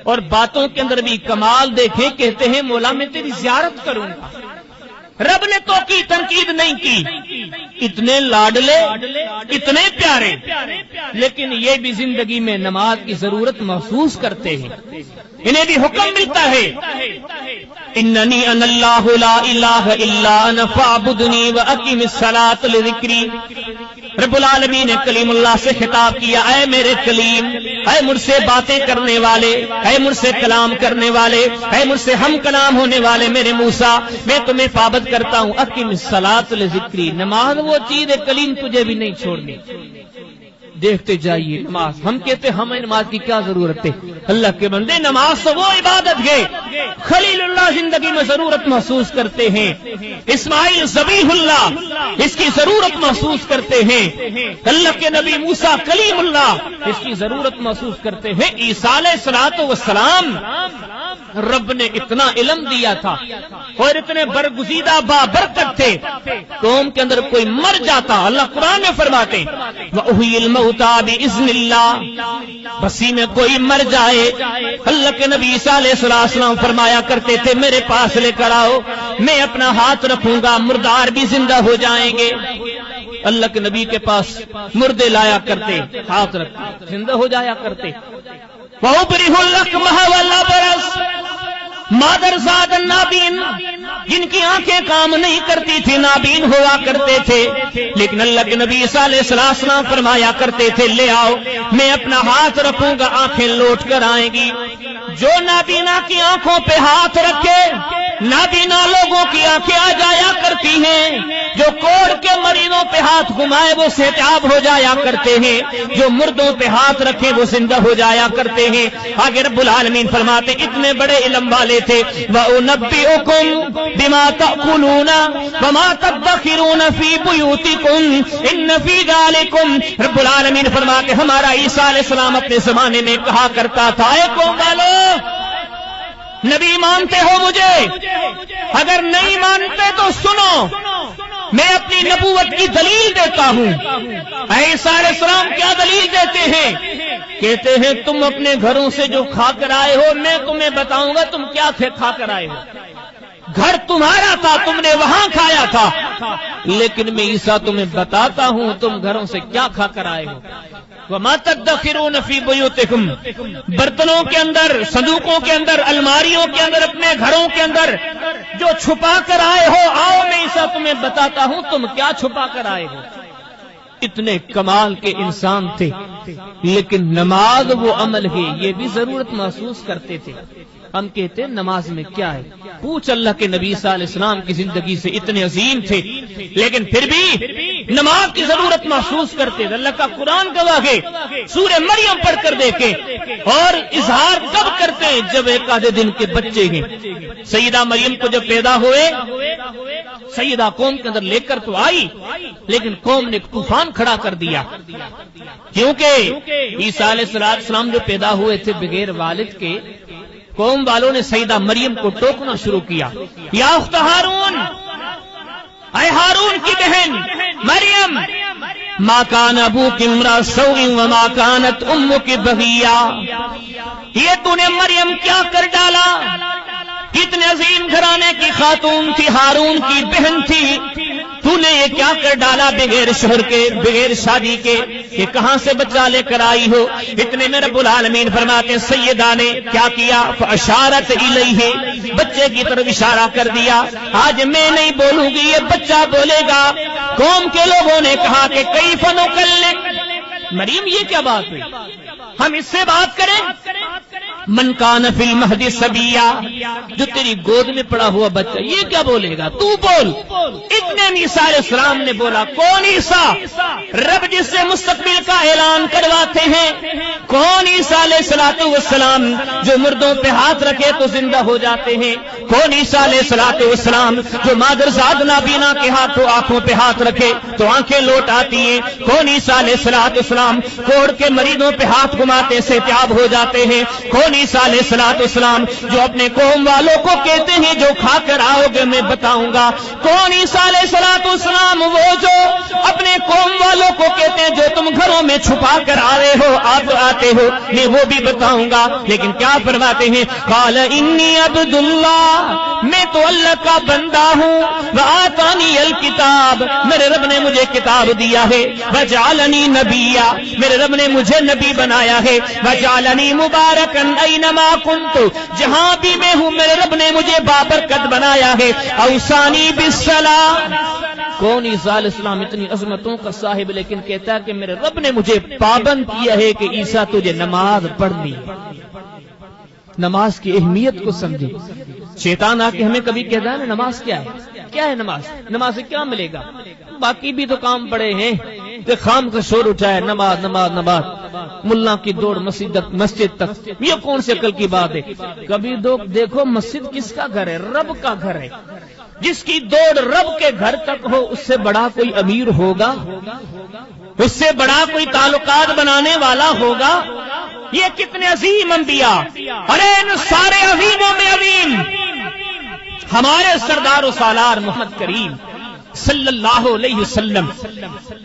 اور باتوں کے اندر بھی کمال دیکھیں. کہتے ہیں مولا میں تیری زیارت کروں گا. رب نے تو کی تنقید نہیں کی. اتنے لاڈلے، اتنے پیارے، لیکن یہ بھی زندگی میں نماز کی ضرورت محسوس کرتے ہیں. انہیں بھی حکم ملتا ہے، اننی انا اللہ لا الہ الا انا فاعبدنی واقم الصلاۃ لذکری. رب العالمین نے کلیم اللہ سے خطاب کیا، اے میرے کلیم، اے مجھ سے باتیں کرنے والے، اے مجھ سے کلام کرنے والے، اے مجھ سے ہم کلام ہونے والے میرے موسیٰ، میں تمہیں پابند کرتا ہوں اقم الصلاۃ لذکری، نماز وہ چیز ہے کلیم تجھے بھی نہیں چھوڑنی۔ دیکھتے جائیے نماز، ہم کہتے ہمیں نماز کی کیا ضرورت ہے؟ اللہ کے بندے نماز تو وہ عبادت ہے خلیل اللہ زندگی میں ضرورت محسوس کرتے ہیں، اسماعیل ذبیح اللہ اس کی ضرورت محسوس کرتے ہیں، اللہ کے نبی موسیٰ کلیم اللہ اس کی ضرورت محسوس کرتے ہیں، عیسیٰ علیہ الصلوۃ والسلام رب نے اتنا علم دیا تھا اور اتنے برگزیدہ بابرکت تھے، قوم کے اندر کوئی مر جاتا اللہ قرآن میں فرماتے وَأُحْيِي الْمَوْتَىٰ بِإِذْنِ اللَّهِ، بسی میں کوئی مر جائے اللہ کے نبی عیسیٰ علیہ السلام فرمایا کرتے تھے میرے پاس لے کر آؤ، میں اپنا ہاتھ رکھوں گا مردار بھی زندہ ہو جائیں گے۔ اللہ کے نبی کے پاس مردے لایا کرتے، ہاتھ رکھ زندہ ہو جایا کرتے۔ وَأُبْرِئُ الْأَكْمَحَ وَالْأَبْرَصَ، مادر زاد النابین، جن کی آنکھیں کام نہیں کرتی تھی نابین ہوا کرتے تھے، لیکن اللہ کے نبی عیسیٰ علیہ السلام فرمایا کرتے تھے لے آؤ میں اپنا ہاتھ رکھوں گا آنکھیں لوٹ کر آئیں گی۔ جو نابینا کی آنکھوں پہ ہاتھ رکھے نابینا لوگوں کی آنکھیں آ جایا کرتی ہیں، جو کوڑ کے مریضوں پہ ہاتھ گھمائے وہ صحتیاب ہو جایا کرتے ہیں، جو مردوں پہ ہاتھ رکھے وہ زندہ ہو جایا کرتے ہیں۔ آگے رب العالمین فرماتے اتنے بڑے علم والے تھے وَأُنَبِّئُكُم بِمَا تَأْكُلُونَ وَمَا تَدَّخِرُونَ فِي بُيُوتِكُمْ إِنَّ فِي ذَلِكُمْ، رب العالمین فرماتے ہمارا عیسیٰ علیہ السلام اپنے زمانے میں کہا کرتا تھا اے قوم والو نبی مانتے ہو مجھے؟ اگر نہیں مانتے تو سنو، میں اپنی نبوت کی دلیل دیتا ہوں۔ عیسیٰ علیہ السلام کیا دلیل دیتے ہیں؟ کہتے ہیں تم اپنے گھروں سے جو کھا کر آئے ہو میں تمہیں بتاؤں گا تم کیا کھا کر آئے ہو۔ گھر تمہارا تھا تم نے وہاں کھایا تھا، لیکن میں عیسیٰ تمہیں بتاتا ہوں تم گھروں سے کیا کھا کر آئے ہو۔ وَمَا تَدَّخِرُونَ فِي بُيُوتِكُمْ، برتنوں کے اندر، صندوقوں کے اندر، الماریوں کے اندر، اپنے گھروں کے اندر جو چھپا کر آئے ہو آؤ میں عیسیٰ تمہیں بتاتا ہوں تم کیا چھپا کر آئے ہو۔ اتنے کمال کے انسان تھے، لیکن نماز وہ عمل ہے یہ بھی ضرورت محسوس کرتے تھے۔ ہم کہتے ہیں نماز میں کیا ہے؟ پوچھ اللہ کے نبی صلی اللہ علیہ وسلم کی زندگی سے اتنے عظیم تھے لیکن پھر بھی نماز کی ضرورت محسوس کرتے تھے۔ اللہ کا قرآن گواہ ہے، سورہ مریم پڑھ کر دیکھیں، اور اظہار کب کرتے ہیں جب ایک آدھے دن کے بچے ہیں۔ سیدہ مریم کو جب پیدا ہوئے سیدہ قوم کے اندر لے کر تو آئی، لیکن قوم نے ایک طوفان کھڑا کر دیا، کیونکہ عیسیٰ علیہ السلام جو پیدا ہوئے تھے بغیر والد کے، قوم والوں نے سیدہ مریم کو ٹوکنا شروع کیا، یا اخت ہارون، اے ہارون کی بہن مریم، ما کان ابوک امرأ سوء وما کانت امک بغیا، یہ تو نے مریم کیا کر ڈالا؟ کتنے عظیم گھرانے کی خاتون تھی، ہارون کی بہن تھی، تو نے یہ کیا کر ڈالا بغیر شوہر کے، بغیر شادی کے، کہ کہاں سے بچہ لے کر آئی ہو؟ اتنے میں رب العالمین فرماتے ہیں سیدہ نے کیا کیا؟ فاشارت الیہ، بچے کی طرف اشارہ کر دیا۔ آج میں نہیں بولوں گی یہ بچہ بولے گا۔ قوم کے لوگوں نے کہا کہ کیف نکلم، مریم یہ کیا بات ہوئی، ہم اس سے بات کریں؟ من کان فی المہد صبیا، جو تیری گود میں پڑا ہوا بچہ یہ کیا بولے گا، تو بول۔ اتنے عیسیٰ علیہ السلام نے بولا۔ کون عیسیٰ؟ رب جس سے مستقبل کا اعلان کرواتے ہیں۔ کون عیسیٰ علیہ السلام جو مردوں پہ ہاتھ رکھے تو زندہ ہو جاتے ہیں؟ کون عیسیٰ علیہ السلام جو مادر زاد نابینا کے ہاتھوں آنکھوں پہ ہاتھ رکھے تو آنکھیں لوٹ آتی ہیں؟ کون عیسیٰ علیہ السلام کوڑ کے مریضوں پہ ہاتھ گھماتے صحتیاب ہو جاتے ہیں؟ کون عیسیٰ علیہ السلام جو اپنے قوم والوں کو کہتے ہیں جو کھا کر آؤ گے میں بتاؤں گا؟ کون عیسیٰ علیہ السلام وہ جو اپنے قوم والوں کو کہتے ہیں جو تم گھروں میں چھپا کر آئے ہو آپ آتے ہو میں وہ بھی بتاؤں گا؟ لیکن کیا فرماتے ہیں؟ قال انی عبد اللہ، میں تو اللہ کا بندہ ہوں، وآتانی الکتاب، میرے رب نے مجھے کتاب دیا ہے، وجعلنی نبیا، میرے رب نے مجھے نبی بنایا ہے، وجعلنی مبارکن اینما کنت، جہاں بھی میں ہوں میرے رب نے مجھے بابرکت بنایا ہے، اوصانی بالصلاۃ، کون عیسیٰ علیہ السلام اتنی عظمتوں کا صاحب، لیکن کہتا ہے کہ میرے رب نے مجھے پابند کیا ہے کہ عیسیٰ تجھے نماز پڑھنی، نماز کی اہمیت کو سمجھے۔ شیطان آ کے ہمیں کبھی کہتا ہے نا نماز کیا ہے، کیا ہے نماز، نماز سے کیا ملے گا، باقی بھی تو کام پڑے ہیں، کہ خام کا شور اٹھائے نماز نماز نماز، ملا کی دوڑ مسجد تک، یہ کون سی عقل کی بات ہے؟ کبھی دیکھو مسجد کس کا گھر ہے؟ رب کا گھر ہے، جس کی دوڑ رب کے گھر تک ہو، اس سے بڑا کوئی امیر ہوگا، اس سے بڑا کوئی تعلقات بنانے والا ہوگا؟ یہ کتنے عظیم انبیاء، ارے ان سارے عظیموں میں عظیم ہمارے سردار و سالار محمد کریم صلی اللہ علیہ وسلم،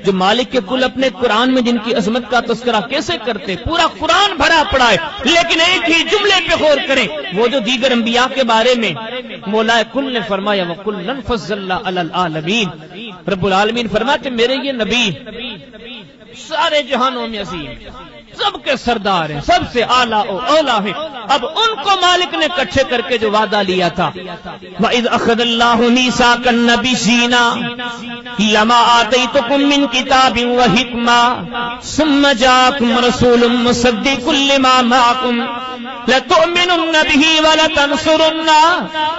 جو مالک کے کل اپنے قرآن میں جن کی عظمت کا تذکرہ کیسے کرتے، پورا قرآن بھرا پڑا ہے، لیکن ایک ہی جملے پہ غور کریں، وہ جو دیگر انبیاء کے بارے میں مولا کل نے فرمایا وَكُلًّا فَضَّلْنَا عَلَى الْعَالَمِينَ، رب العالمین فرماتے میرے یہ نبی سارے جہانوں میں عظیم، سب کے سردار ہیں، سب سے اعلیٰ و اولا ہیں۔ اب ان کو مالک نے اکٹھے کر کے جو وعدہ لیا تھا، وَإِذْ أَخَذَ اللَّهُ مِيثَاقَ النَّبِيِّينَ لَمَا آتَيْتُكُم مِّن كِتَابٍ وَحِكْمَةٍ ثُمَّ جَاءَكُمْ رَسُولٌ مُّصَدِّقٌ لِّمَا مَعَكُمْ لَتُؤْمِنُنَّ بِهِ وَلَتَنصُرُنَّهُ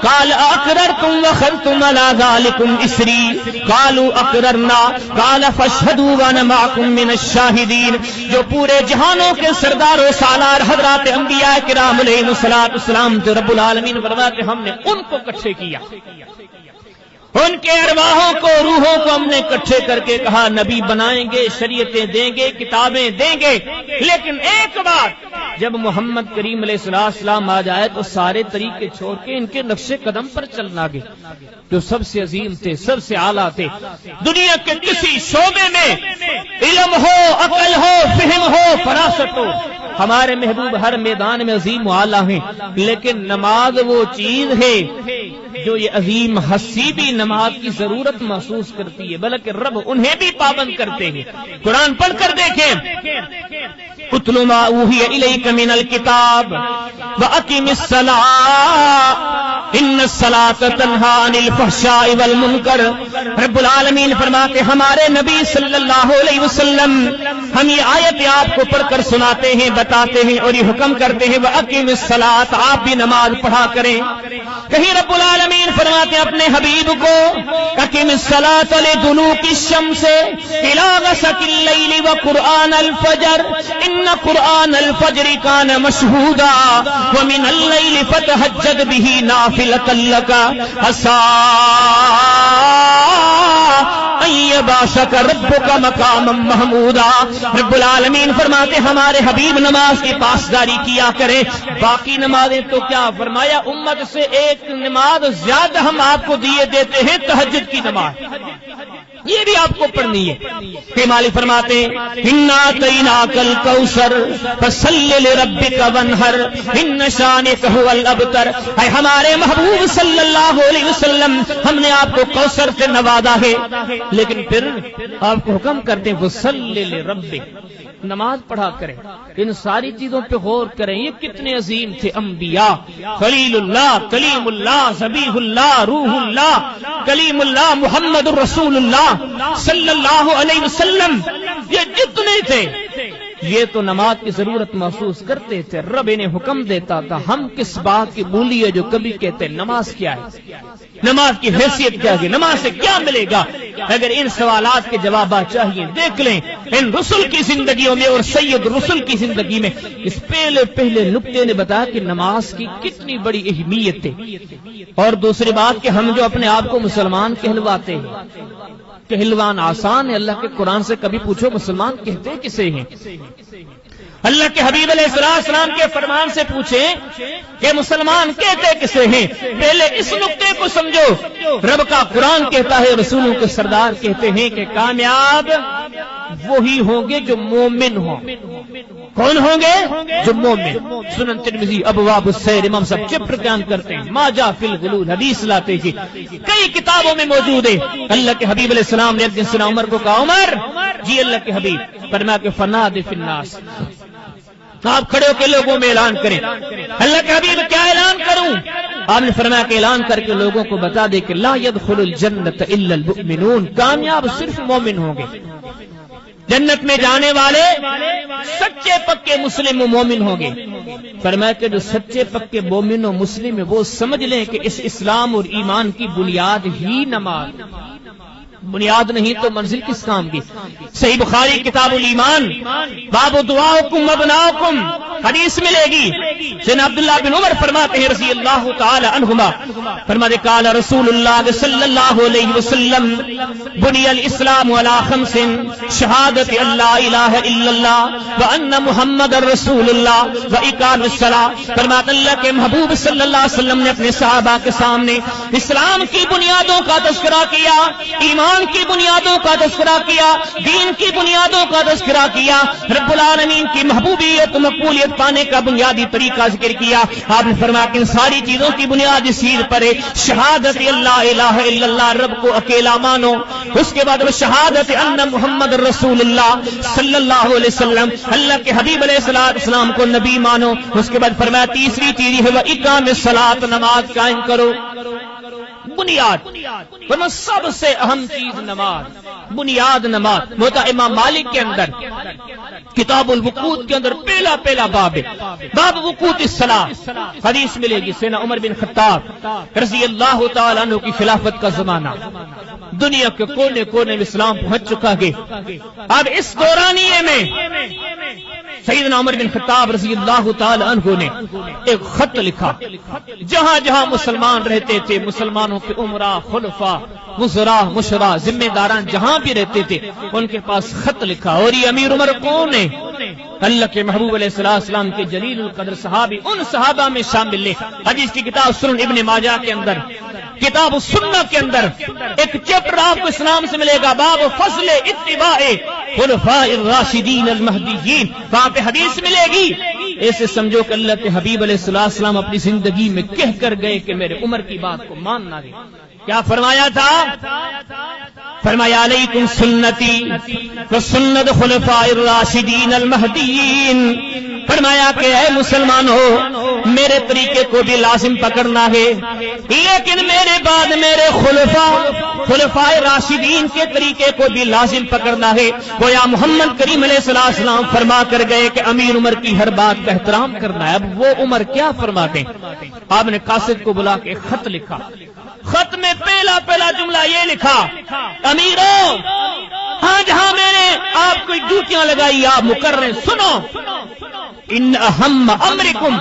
قَالَ أَقْرَرْتُمْ وَأَخَذْتُمْ عَلَىٰ ذَٰلِكُمْ إِصْرِي قَالُوا أَقْرَرْنَا قَالَ فَاشْهَدُوا وَأَنَا مَعَكُمْ مِنَ الشَّاهِدِينَ۔ جو پورے جہانوں کے سردار و سالار حضرات انبیاء کرام علیہ السلام تو رب العالمین فرماتے ہم نے ان کو اکٹھے کیا، ان کے ارواحوں کو، روحوں کو ہم نے اکٹھے کر کے کہا نبی بنائیں گے، شریعتیں دیں گے، کتابیں دیں گے، لیکن ایک بات، جب محمد کریم علیہ السلام آ جائے تو سارے طریقے چھوڑ کے ان کے نقش قدم پر چلنا گے، جو سب سے عظیم تھے، سب سے اعلیٰ تھے، دنیا کے کسی شعبے میں علم ہو، عقل ہو، فہم ہو، فراست ہو، ہمارے محبوب ہر میدان میں عظیم و اعلیٰ ہیں، لیکن نماز وہ چیز ہے جو یہ عظیم ہستی بھی نماز کی ضرورت محسوس کرتی ہے، بلکہ رب انہیں بھی پابند کرتے ہیں۔ قرآن پڑھ کر دیکھیں، اتل ما اوحی الیک من الکتاب واقم الصلاۃ ان الصلاۃ تنہی عن الفحشاء والمنکر۔ رب العالمین فرماتے ہمارے نبی صلی اللہ علیہ وسلم ہم یہ آیت آپ کو پڑھ کر سناتے ہیں، بتاتے ہیں اور یہ حکم کرتے ہیں واقم الصلاۃ، آپ بھی نماز پڑھا کریں۔ کہیں رب العالمین فرماتے ہیں اپنے حبیب کو اقم الصلاۃ لدلوک الشمس الی غسق اللیل وقرآن الفجر ان قرآن الفجر کان مشہودا ومن اللیل فتہجد بہ نافلۃ لک عسیٰ ان یبعثک ربک مقاما محمودا۔ رب العالمین فرماتے ہمارے حبیب نماز کی پاسداری کیا کرے، باقی نمازیں تو کیا، فرمایا امت سے ایک نماز زیادہ ہم آپ کو دیے دیتے ہیں، تہجد کی نماز، یہ بھی آپ کو پڑھنی ہے۔ کہ مالک فرماتے انا اعطیناک الکوثر فصل لربک وانحر ان شانک هو الابتر۔ اے ہمارے محبوب صلی اللہ علیہ وسلم ہم نے آپ کو کوثر سے نوازا ہے، لیکن پھر آپ کو حکم کرتے ہیں فصل لربک، نماز پڑھا کریں۔ ان ساری چیزوں پہ غور کریں، یہ کتنے عظیم تھے انبیاء، خلیل اللہ، کلیم اللہ، ذبیح اللہ، روح اللہ، کلیم اللہ، محمد الرسول اللہ صلی اللہ علیہ وسلم، یہ جتنے تھے یہ تو نماز کی ضرورت محسوس کرتے تھے، رب انہیں حکم دیتا تھا۔ ہم کس بات کی بولی ہے جو کبھی کہتے نماز کیا ہے، نماز کی حیثیت کیا ہے، نماز سے کیا ملے گا؟ اگر ان سوالات کے جوابات چاہیے دیکھ لیں ان رسول کی زندگیوں میں اور سید رسول کی زندگی میں، اس پہلے نقطے نے بتایا کہ نماز کی کتنی بڑی اہمیت ہے۔ اور دوسری بات کہ ہم جو اپنے آپ کو مسلمان کہلواتے ہیں، کہلوان آسان ہے، اللہ کے قرآن سے کبھی پوچھو مسلمان کہتے کسے ہیں؟ اللہ کے حبیب علیہ السلام کے فرمان سے پوچھیں کہ مسلمان کہتے کسے ہیں؟ پہلے اس نقطے کو سمجھو، رب کا قرآن کہتا ہے، رسولوں کے سردار کہتے ہیں کہ کامیاب وہی ہوں گے جو مومن ہوں۔ کون ہوں گے؟ جو مومن۔ سنن ترمذی ابواب السیر امام صاحب چپر بیان کرتے ہیں، ما جاء فی الغلول حدیث لاتے جی، کئی کتابوں میں موجود ہے۔ اللہ کے حبیب علیہ السلام نے ایک دن سنا عمر کو کہا عمر جی اللہ کے حبیب، فرمایا کہ فنادِ فی الناس، آپ کھڑے ہو کے لوگوں میں اعلان کریں۔ اللہ کے حبیب کیا اعلان کروں؟ آپ نے فرمایا کہ اعلان کر کے لوگوں کو بتا دے کہ لا يدخل الجنت الا المؤمنون، کامیاب صرف مومن ہوں گے، جنت میں جانے والے سچے پکے مسلم و مومن ہوں گے۔ فرمایا کہ جو سچے پکے مومن و مسلم ہیں وہ سمجھ لیں کہ اس اسلام اور ایمان کی بنیاد ہی نماز، بنیاد نہیں تو منزل کس کام کی؟ صحیح بخاری کتاب الایمان باب دعاؤکم وابناؤکم حدیث ملے گی، سیدنا عبداللہ بن عمر فرماتے ہیں رضی اللہ تعالی عنہما، فرماتے قال رسول اللہ صلی اللہ علیہ وسلم بنی الاسلام علی خمس شہادت ان لا الہ الا اللہ وان محمد رسول اللہ واقام الصلاۃ۔ فرماتے اللہ کے محبوب صلی اللہ علیہ وسلم نے اپنے صحابہ کے سامنے اسلام کی بنیادوں کا تذکرہ کیا، ایمان کی بنیادوں کا تذکرہ کیا، دین کی بنیادوں کا تذکرہ کیا، رب العالمین کی محبوبیت مقبولیت پانے کا بنیادی طریقہ ذکر کیا۔ آپ نے فرمایا کہ ان ساری چیزوں کی بنیاد اس چیز پر ہے شہادت اللہ الہ الا اللہ، رب کو اکیلا مانو، اس کے بعد شہادت ان محمد رسول اللہ صلی اللہ علیہ وسلم، اللہ کے حبیب علیہ السلام کو نبی مانو، اس کے بعد فرمایا تیسری چیز ہے اقام الصلاۃ، نماز قائم کرو۔ بنیاد ورنہ سب سے اہم چیز نماز، بنیاد نماز۔ موتا امام مالک کے اندر کتاب الوقوت کے اندر پہلا باب ہے، باب وقوت الصلاۃ۔ حدیث ملے گی سیدنا عمر بن خطاب رضی اللہ تعالیٰ عنہ کی خلافت کا زمانہ، دنیا کے کونے کونے میں اسلام پہنچ چکا ہے۔ اب اس دورانیے میں سیدنا عمر بن خطاب رضی اللہ تعالی عنہ نے ایک خط لکھا، جہاں جہاں مسلمان رہتے تھے، مسلمانوں کے عمراء، خلفاء، وزراء، مشراء، ذمہ داران جہاں بھی رہتے تھے ان کے پاس خط لکھا۔ اور یہ امیر عمر کون ہے؟ اللہ کے محبوب علیہ السلام کے جلیل القدر صحابی، ان صحابہ میں شامل ہے۔ حدیث کی کتاب سنن ابن ماجہ کے اندر، کتاب السنہ کے اندر ایک چیپٹر آپ کو اسلام سے ملے گا، باب فضل اتباع خلفاء الراشدین المہدیین، وہاں پہ حدیث ملے گی۔ ایسے سمجھو کہ اللہ کے حبیب علیہ السلام اپنی زندگی میں کہہ کر گئے کہ میرے عمر کی بات کو ماننا ہے۔ کیا فرمایا تھا؟ فرمایا علیکم سنتی وسنت خلفاء الراشدین المہدیین، فرمایا کہ اے مسلمانوں میرے طریقے کو بھی لازم پکڑنا ہے، لیکن میرے بعد میرے خلفاء راشدین کے طریقے کو بھی لازم پکڑنا ہے۔ گویا محمد کریم علیہ السلام فرما کر گئے کہ امیر عمر کی ہر بات کا احترام کرنا ہے۔ اب وہ عمر کیا فرماتے ہیں؟ آپ نے قاصد کو بلا کے خط لکھا، خط میں پہلا جملہ یہ لکھا، امیروں ہاں جہاں میں نے آپ کو ڈیوٹیاں لگائی آپ مقرر سنو، ان اہم امرکم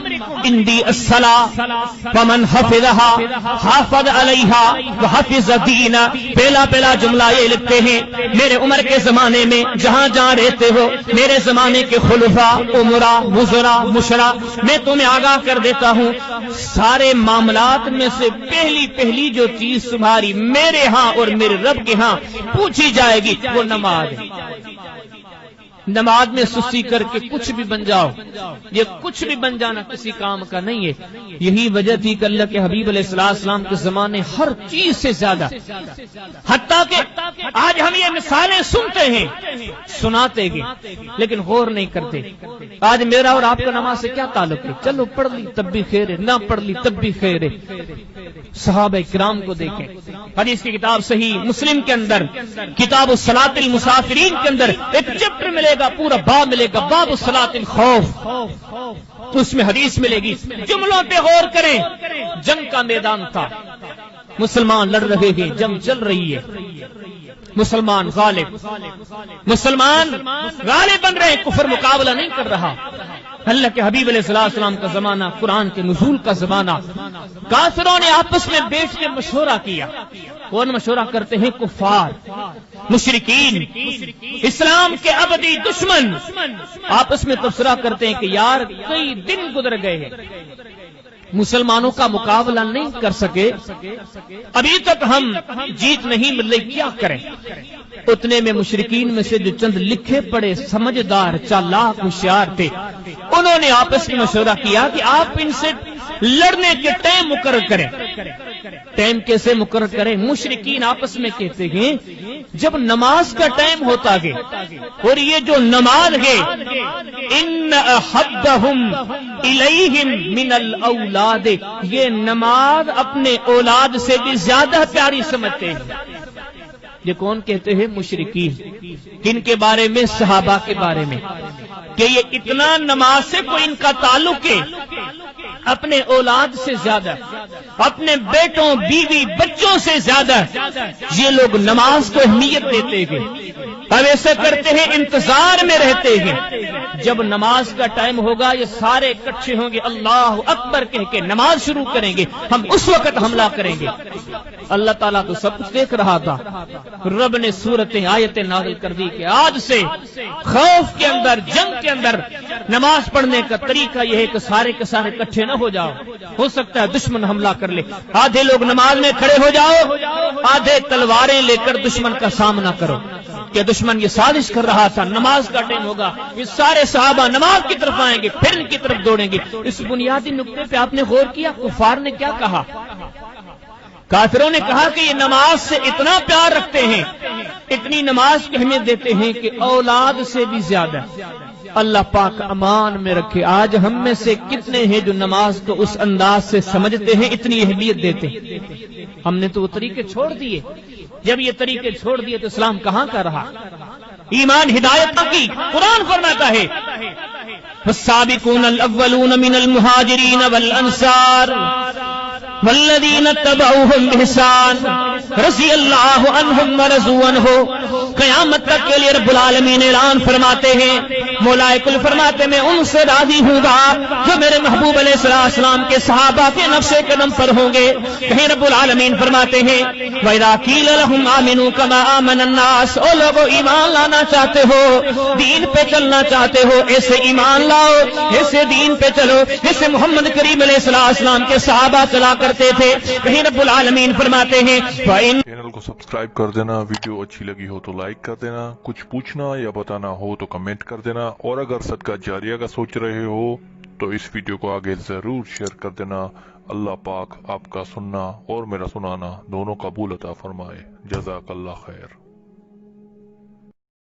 اندی الصلاۃ فمن حفظها حافظ علیہا وحفظ دینہ۔ پہلا جملہ یہ لکھتے ہیں، میرے عمر کے زمانے میں جہاں جہاں رہتے ہو، میرے زمانے کے خلفاء، عمراء، وزراء، مشراء، میں تمہیں آگاہ کر دیتا ہوں سارے معاملات میں سے پہلی جو چیز تمہاری میرے ہاں اور میرے رب کے ہاں پوچھی جائے گی وہ نماز ہے۔ نماز میں سستی کر کے کچھ بھی بن جاؤ، یہ کچھ بھی بن جانا کسی کام کا نہیں ہے۔ یہی وجہ تھی کہ اللہ کے حبیب علیہ السلام کے زمانے ہر چیز سے زیادہ، حتیٰ کہ آج ہم یہ مثالیں سنتے ہیں، سناتے گے لیکن غور نہیں کرتے۔ آج میرا اور آپ کا نماز سے کیا تعلق ہے؟ چلو پڑھ لی تب بھی خیر ہے، نہ پڑھ لی تب بھی خیر ہے۔ صحابہ کرام کو دیکھیں، حدیث کی کتاب صحیح مسلم کے اندر کتاب الصلاۃ المسافرین کے اندر ایک چیپٹر ملے گا، پورا باب ملے گا، باب الصلاۃ الخوف، اس میں حدیث ملے گی۔ جملوں پہ غور کریں، جنگ کا میدان تھا، مسلمان لڑ رہے ہیں، جنگ چل رہی ہے، مسلمان غالب بن رہے ہیں، کفر مقابلہ نہیں کر رہا۔ اللہ کے حبیب علیہ السلام کا زمانہ، قرآن کے نزول کا زمانہ، کافروں نے آپس میں بیٹھ کے مشورہ کیا۔ کون مشورہ کرتے ہیں؟ کفار، مشرکین، اسلام کے ابدی دشمن آپس میں تبصرہ کرتے ہیں کہ یار کئی دن گزر گئے ہیں، مسلمانوں کا مقابلہ نہیں کر سکے، ابھی تک ہم جیت نہیں مل رہی، کیا کریں؟ اتنے میں مشرکین میں سے جو چند لکھے پڑے سمجھدار چالاک ہوشیار تھے، انہوں نے آپس میں مشورہ کیا کہ آپ ان سے لڑنے کے ٹائم مقرر کریں. ٹائم کیسے مقرر کریں؟ مشرکین آپس میں کہتے ہیں جب نماز کا ٹائم ہوتا ہے اور یہ جو نماز ہے ان احبہم الیہم من الاولاد، یہ نماز اپنے اولاد سے بھی زیادہ پیاری سمجھتے ہیں. یہ کون کہتے ہیں؟ مشرکین. کن کے بارے میں؟ صحابہ کے بارے میں، کہ یہ اتنا نماز سے کوئی ان کا تعلق ہے اپنے اولاد سے زیادہ، اپنے بیٹوں بیوی بچوں سے زیادہ یہ لوگ نماز کو اہمیت دیتے ہیں. اب ایسا کرتے ہیں، انتظار میں رہتے ہیں جب نماز کا ٹائم ہوگا یہ سارے اکٹھے ہوں گے، اللہ اکبر کہہ کے نماز شروع کریں گے، ہم اس وقت حملہ کریں گے. اللہ تعالیٰ تو سب کچھ دیکھ رہا تھا. رب نے سورتیں آیتیں نازل کر دی کہ آج سے خوف کے اندر، جنگ کے اندر نماز پڑھنے کا طریقہ یہ ہے کہ سارے کے سارے اکٹھے نہ ہو جاؤ. ہو سکتا ہے دشمن حملہ کر لے. آدھے لوگ نماز میں کھڑے ہو جاؤ، آدھے تلواریں لے کر دشمن کا سامنا کرو کہ دشمن یہ سازش کر رہا تھا. نماز کا ٹائم ہوگا، یہ سارے صحابہ نماز کی طرف آئیں گے، پھر ان کی طرف دوڑیں گے. اس بنیادی نقطے پہ آپ نے غور کیا کفار نے کیا کہا؟ کافروں نے کہا کہ یہ نماز سے اتنا پیار رکھتے ہیں، اتنی نماز کی اہمیت دیتے ہیں کہ اولاد سے بھی زیادہ. اللہ پاک امان میں رکھے. آج ہم میں سے کتنے ہیں جو نماز کو اس انداز سے سمجھتے ہیں، اتنی اہمیت دیتے ہیں؟ ہم نے تو وہ طریقے چھوڑ دیے. جب یہ طریقے چھوڑ دیے تو اسلام کہاں کا رہا؟ ایمان ہدایت کی. قرآن فرماتا ہے والسابقون الاولون من المہاجرین والانصار والذین اتبعوہم بإحسان رضی اللہ عنہم ورضوا عنہ. قیامت تک کے لیے رب العالمین اعلان فرماتے ہیں، مولا کل فرماتے میں ان سے راضی ہوں گا جو میرے محبوب علیہ السلام کے صحابہ کے نقش قدم پر ہوں گے. کہیں رب العالمین فرماتے ہیں وَإِذَا قِيلَ لَهُمْ آمِنُوا كَمَا آمَنَ النَّاسُ. او لوگو ایمان لانا چاہتے ہو، دین پہ چلنا چاہتے ہو، ایسے ایمان لاؤ، ایسے دین پہ چلو جیسے محمد کریم علیہ السلام کے صحابہ چلا کرتے تھے. کہیں رب العالمین فرماتے ہیں چینل کو سبسکرائب کر دینا، ویڈیو اچھی لگی ہو تو لائک کر دینا، کچھ پوچھنا یا بتانا ہو تو کمنٹ کر دینا، اور اگر صدقہ جاریہ کا سوچ رہے ہو تو اس ویڈیو کو آگے ضرور شیئر کر دینا. اللہ پاک آپ کا سننا اور میرا سنانا دونوں قبول عطا فرمائے. جزاک اللہ خیر.